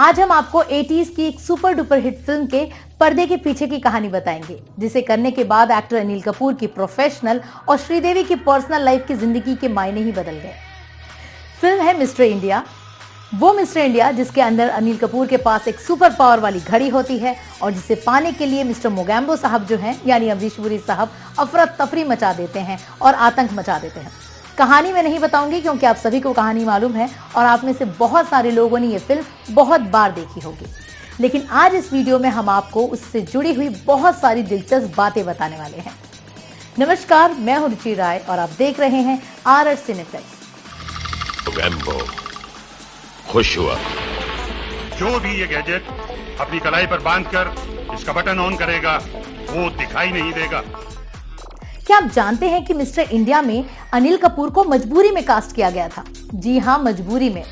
आज हम आपको 80s की एक सुपर डुपर हिट फिल्म के पर्दे के पीछे की कहानी बताएंगे, जिसे करने के बाद एक्टर अनिल कपूर की प्रोफेशनल और श्रीदेवी की पर्सनल लाइफ की जिंदगी के मायने ही बदल गए। फिल्म है मिस्टर इंडिया। वो मिस्टर इंडिया जिसके अंदर अनिल कपूर के पास एक सुपर पावर वाली घड़ी होती है और जिसे पाने के लिए मिस्टर मोगैम्बो साहब जो हैं यानी अमरीश पुरी साहब अफरा तफरी मचा देते हैं और आतंक मचा देते हैं। कहानी मैं नहीं बताऊंगी क्योंकि आप सभी को कहानी मालूम है और आप में से बहुत सारे लोगों ने ये फिल्म बहुत बार देखी होगी। लेकिन आज इस वीडियो में हम आपको उससे जुड़ी हुई बहुत सारी दिलचस्प बातें बताने वाले हैं। नमस्कार, मैं हूं रुचि राय और आप देख रहे हैं RR सिनेप्लेक्स। मोगैम्बो खुश हुआ। जो भी ये गैजेट अपनी कलाई पर बांधकर इसका बटन ऑन करेगा वो दिखाई नहीं देगा। क्या आप जानते हैं कि मिस्टर इंडिया में अनिल कपूर को मजबूरी में कास्ट किया गया था? जी हां, मजबूरी में।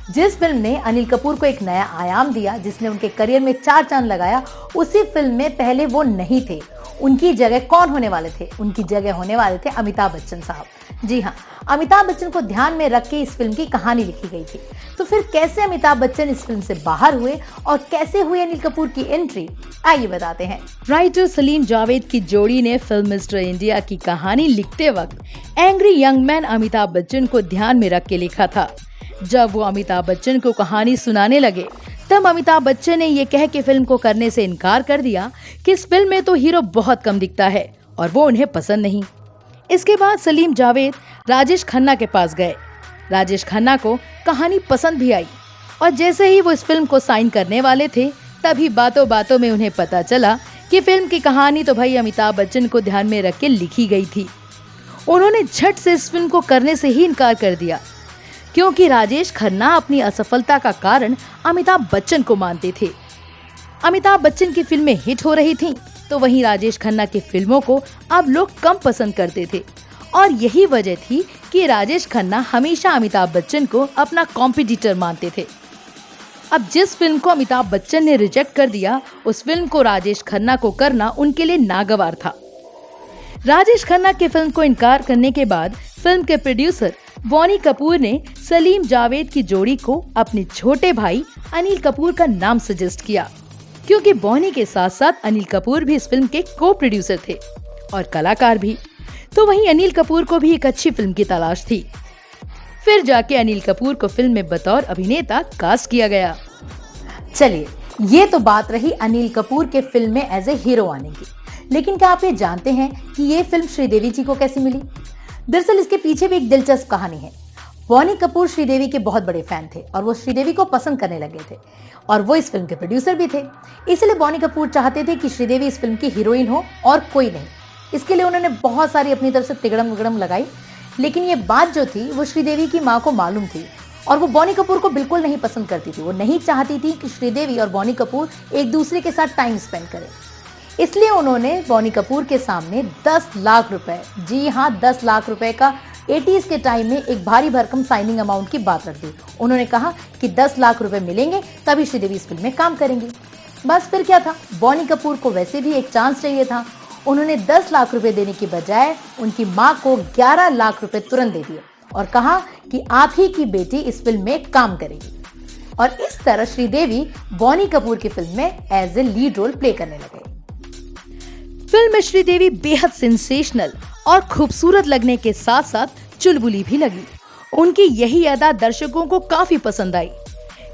जिस फिल्म ने अनिल कपूर को एक नया आयाम दिया, जिसने उनके करियर में 4 चांद लगाया, उसी फिल्म में पहले वो नहीं थे। उनकी जगह कौन होने वाले थे? उनकी जगह होने वाले थे अमिताभ बच्चन साहब। जी हाँ, अमिताभ बच्चन को ध्यान में रख के इस फिल्म की कहानी लिखी गई थी। तो फिर कैसे अमिताभ बच्चन इस फिल्म से बाहर हुए और कैसे हुई अनिल कपूर की एंट्री, आइए बताते हैं। राइटर सलीम जावेद की जोड़ी ने फिल्म मिस्टर इंडिया की कहानी लिखते वक्त angry young man Amitabh Bachchan को ध्यान में रख के लिखा था। जब वो अमिताभ बच्चन को कहानी सुनाने लगे तब अमिताभ बच्चन ने ये कह के फिल्म को करने से इनकार कर दिया कि इस फिल्म में तो हीरो बहुत कम दिखता है और वो उन्हें पसंद नहीं। इसके बाद सलीम जावेद राजेश खन्ना के पास गए। राजेश खन्ना को कहानी पसंद भी आई और जैसे ही वो इस फिल्म को साइन करने वाले थे तभी बातों बातों में उन्हें पता चला कि फिल्म की कहानी तो भाई अमिताभ बच्चन को ध्यान में रख के लिखी गई थी। उन्होंने झट से इस फिल्म को करने से ही इनकार कर दिया क्योंकि राजेश खन्ना अपनी असफलता का कारण अमिताभ बच्चन को मानते थे। अमिताभ बच्चन की फिल्में हिट हो रही थीं, तो वहीं राजेश खन्ना की फिल्मों को अब लोग कम पसंद करते थे और यही वजह थी कि राजेश खन्ना हमेशा अमिताभ बच्चन को अपना कॉम्पिटिटर मानते थे। अब जिस फिल्म को अमिताभ बच्चन ने रिजेक्ट कर दिया, उस फिल्म को राजेश खन्ना को करना उनके लिए नागवार था। राजेश खन्ना की फिल्म को इनकार करने के बाद फिल्म के प्रोड्यूसर बॉनी कपूर ने सलीम जावेद की जोड़ी को अपने छोटे भाई अनिल कपूर का नाम सजेस्ट किया क्योंकि बॉनी के साथ साथ अनिल कपूर भी इस फिल्म के को प्रोड्यूसर थे और कलाकार भी। तो वहीं अनिल कपूर को भी एक अच्छी फिल्म की तलाश थी। फिर जाके अनिल कपूर को फिल्म में बतौर अभिनेता कास्ट किया गया। चलिए, ये तो बात रही अनिल कपूर के फिल्म में एज ए हीरो आने की। लेकिन क्या आप ये जानते हैं कि ये फिल्म श्रीदेवी जी को कैसी मिली? दरअसल इसके पीछे भी एक दिलचस्प कहानी है। बॉनी कपूर श्रीदेवी के बहुत बड़े फैन थे और वो श्रीदेवी को पसंद करने लगे थे और वो इस फिल्म के प्रोड्यूसर भी थे। इसलिए बॉनी कपूर चाहते थे कि श्रीदेवी इस फिल्म की हीरोइन हो और कोई नहीं। इसके लिए उन्होंने बहुत सारी अपनी तरफ से तिगड़म विगड़म लगाई, लेकिन ये बात जो थी वो श्रीदेवी की माँ को मालूम थी और वो बॉनी कपूर को बिल्कुल नहीं पसंद करती थी। वो नहीं चाहती थी कि श्रीदेवी और बॉनी कपूर एक दूसरे के साथ टाइम स्पेंड करें। इसलिए उन्होंने बॉनी कपूर के सामने 10 लाख रुपए, जी हाँ 10 लाख रुपए का 80s के टाइम में एक भारी भरकम साइनिंग अमाउंट की बात रख दी। उन्होंने कहा कि 10 लाख रुपए मिलेंगे तभी श्रीदेवी इस फिल्म में काम करेंगी। बस फिर क्या था, बॉनी कपूर को वैसे भी एक चांस चाहिए था। उन्होंने 10 लाख रुपए देने की बजाय उनकी माँ को 11 लाख रुपए तुरंत दे दिए और कहा कि आप ही की बेटी इस फिल्म में काम करेगी। और इस तरह श्रीदेवी बॉनी कपूर की फिल्म में as a lead role play करने लगे। फिल्म में श्रीदेवी बेहद सेंसेशनल और खूबसूरत लगने के साथ साथ चुलबुली भी लगी। उनकी यही अदा दर्शकों को काफी पसंद आई।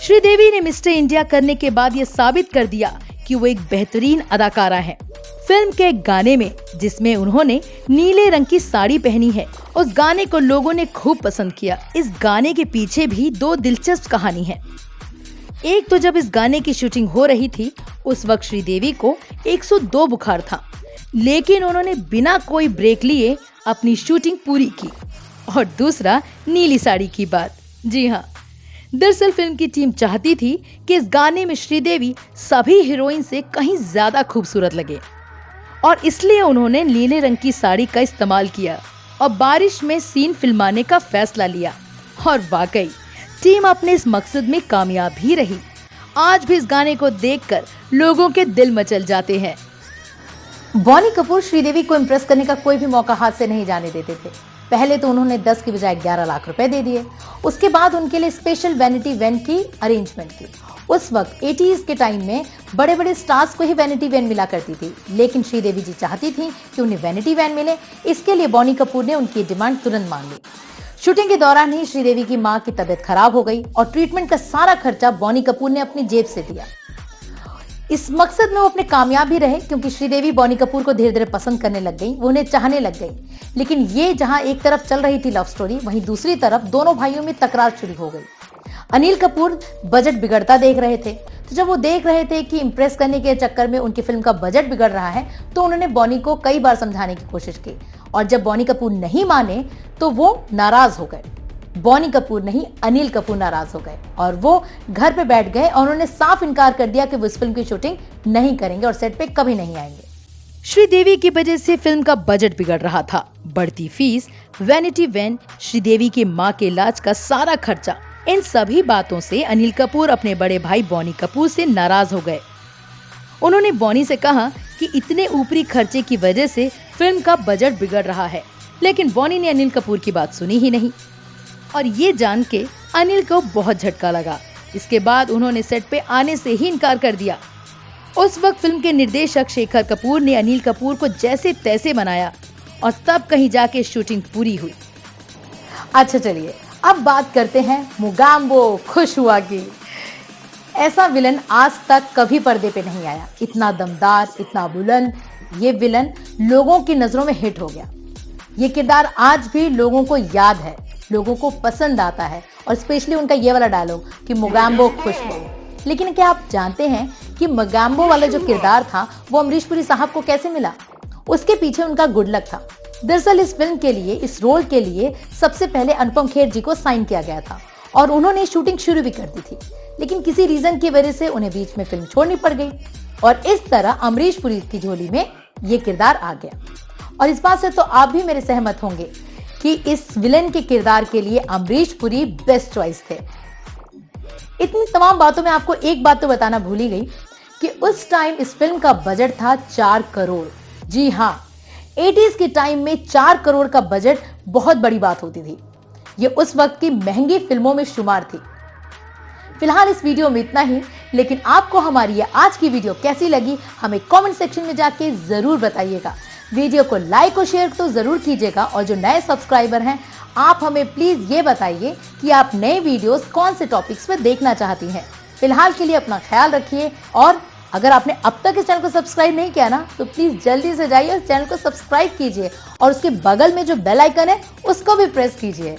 श्रीदेवी ने मिस्टर इंडिया करने के बाद ये साबित कर दिया कि वो एक बेहतरीन अदाकारा है। फिल्म के एक गाने में जिसमें उन्होंने नीले रंग की साड़ी पहनी है, उस गाने को लोगों ने खूब पसंद किया। इस गाने के पीछे भी 2 दिलचस्प कहानी है। एक तो जब इस गाने की शूटिंग हो रही थी उस वक्त श्रीदेवी को 102 बुखार था, लेकिन उन्होंने बिना कोई ब्रेक लिए अपनी शूटिंग पूरी की। और दूसरा नीली साड़ी की बात। जी हाँ, दरअसल फिल्म की टीम चाहती थी कि इस गाने में श्रीदेवी सभी हीरोइन से कहीं ज्यादा खूबसूरत लगे और इसलिए उन्होंने नीले रंग की साड़ी का इस्तेमाल किया और बारिश में सीन फिल्माने का फैसला लिया। और वाकई टीम अपने इस मकसद में कामयाब भी रही। आज भी इस गाने को देखकर लोगों के दिल मचल जाते हैं। बॉनी कपूर श्रीदेवी को इम्प्रेस करने का कोई भी मौका हाथ से नहीं जाने देते थे। पहले तो उन्होंने 10 की बजाय 11 लाख रुपए दे दिए। उसके बाद उनके लिए स्पेशल वैनिटी वैन की अरेंजमेंट की उस वक्त 80s के टाइम में बड़े बड़े स्टार्स को ही वैनिटी वैन मिला करती थी, लेकिन श्रीदेवी जी चाहती थी कि उन्हें वैनिटी वैन मिले। इसके लिए बॉनी कपूर ने उनकी डिमांड तुरंत मान ली। शूटिंग के दौरान ही श्रीदेवी की मां की तबीयत खराब हो गई और ट्रीटमेंट का सारा खर्चा बॉनी कपूर ने अपनी जेब से दिया। इस मकसद में वो अपने कामयाब भी रहे, क्योंकि श्रीदेवी बॉनी कपूर को धीरे धीरे पसंद करने लग गई, वो उन्हें चाहने लग गई। लेकिन ये जहां एक तरफ चल रही थी लव स्टोरी, वहीं दूसरी तरफ दोनों भाइयों में तकरार शुरू हो गई। अनिल कपूर बजट बिगड़ता देख रहे थे, तो जब वो देख रहे थे कि इंप्रेस करने के चक्कर में उनकी फिल्म का बजट बिगड़ रहा है, तो उन्होंने बॉनी को कई बार समझाने की कोशिश की। और जब बॉनी कपूर नहीं माने तो वो नाराज हो गए। बॉनी कपूर नहीं, अनिल कपूर नाराज हो गए और वो घर पे बैठ गए और उन्होंने साफ इनकार कर दिया कि वो इस फिल्म की शूटिंग नहीं करेंगे और सेट पे कभी नहीं आएंगे। श्रीदेवी की वजह से फिल्म का बजट बिगड़ रहा था। बढ़ती फीस, वैनिटी वैन, श्रीदेवी की मां के इलाज का सारा खर्चा, इन सभी बातों से अनिल कपूर अपने बड़े भाई बॉनी कपूर से नाराज हो गए। उन्होंने बॉनी से कहा कि इतने ऊपरी खर्चे की वजह से फिल्म का बजट बिगड़ रहा है, लेकिन बॉनी ने अनिल कपूर की बात सुनी ही नहीं। और ये जान के अनिल को बहुत झटका लगा। इसके बाद उन्होंने सेट पे आने से ही इनकार कर दिया। उस वक्त फिल्म के निर्देशक शेखर कपूर ने अनिल कपूर को जैसे तैसे मनाया और तब कहीं जाके शूटिंग पूरी हुई। अच्छा चलिए, अब बात करते हैं मुगाम्बो खुश हुआ की। ऐसा विलन आज तक कभी पर्दे पे नहीं आया। इतना दमदार, इतना बुलंद ये विलन लोगों की नजरों में हिट हो गया। ये किरदार आज भी लोगों को याद है, लोगों को पसंद आता है, और स्पेशली उनका ये वाला डायलॉग कि मुगाम्बो खुश हो। लेकिन क्या आप जानते हैं कि मुगाम्बो वाला जो किरदार था वो अमरीश पुरी साहब को कैसे मिला? उसके पीछे उनका गुड लक था। दरअसल इस फिल्म के लिए, इस रोल के लिए सबसे पहले अनुपम खेर जी को साइन किया गया था और उन्होंने शूटिंग शुरू भी कर दी थी, लेकिन किसी रीजन की वजह से उन्हें बीच में फिल्म छोड़नी पड़ गई और इस तरह अमरीश पुरी की झोली में ये किरदार आ गया। और इस बात से तो आप भी मेरे सहमत होंगे कि इस विलेन के किरदार के लिए अमरीश पुरी बेस्ट चॉइस थे। इतनी तमाम बातों में आपको एक बात तो बताना भूल ही गई कि उस टाइम इस फिल्म का बजट था 4 करोड़। जी हाँ, 80s के टाइम में 4 करोड़ का बजट बहुत बड़ी बात होती थी। ये उस वक्त की महंगी फिल्मों में शुमार थी। फिलहाल इस वीडियो में इतना ही, लेकिन आपको हमारी ये आज की वीडियो कैसी लगी हमें कमेंट सेक्शन में जाके जरूर बताइएगा। वीडियो को लाइक और शेयर तो जरूर कीजिएगा और जो नए सब्सक्राइबर हैं आप हमें प्लीज ये बताइए कि आप नए वीडियोस कौन से टॉपिक्स पे देखना चाहती हैं। फिलहाल के लिए अपना ख्याल रखिए और अगर आपने अब तक इस चैनल को सब्सक्राइब नहीं किया ना, तो प्लीज जल्दी से जाइए और चैनल को सब्सक्राइब कीजिए और उसके बगल में जो बेल आइकन है उसको भी प्रेस कीजिए।